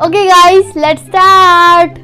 Okay guys, let's start.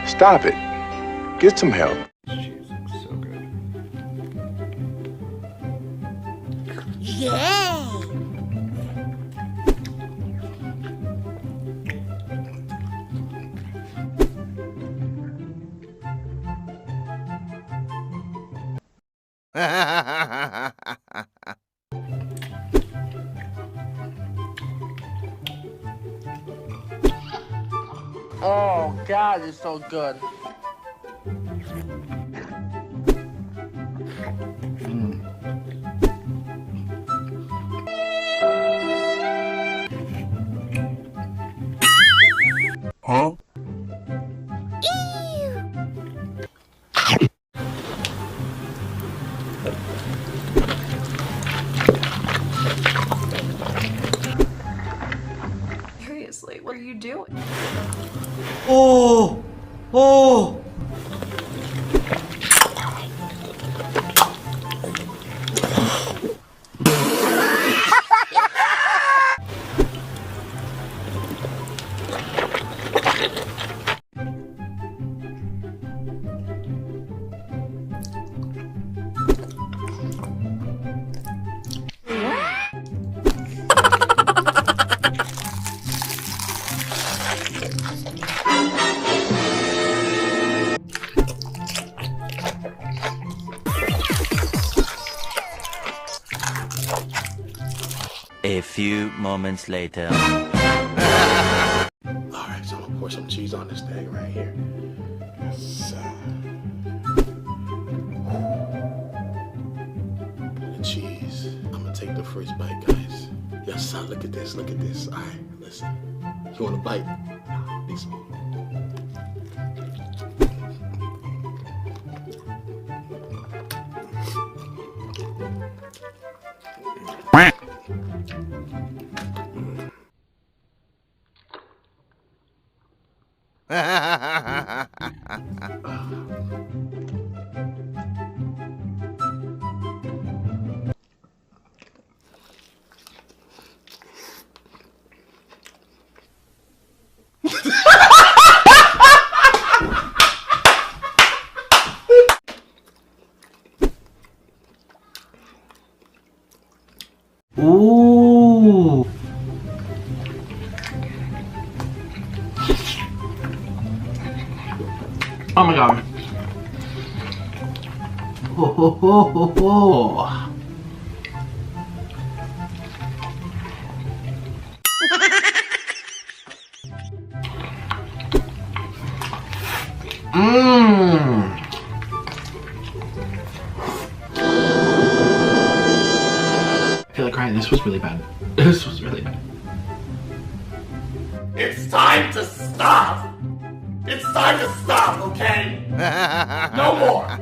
Stop it. Get some help. Cheese looks so good. Yeah! Oh God, it's so good. Huh? Seriously, what are you doing? Oh! Oh! A few moments later. Alright, so I'm gonna pour some cheese on this thing right here. Yes, pour the cheese. I'm gonna take the first bite, guys. Yes, son, look at this, look at this. Alright, listen. You want a bite? This one. Ooh! Oh my god. Ho ho ho ho ho. Mmm. I feel like crying. This was really bad. This was really bad. It's time to stop! It's time to stop, okay? No more!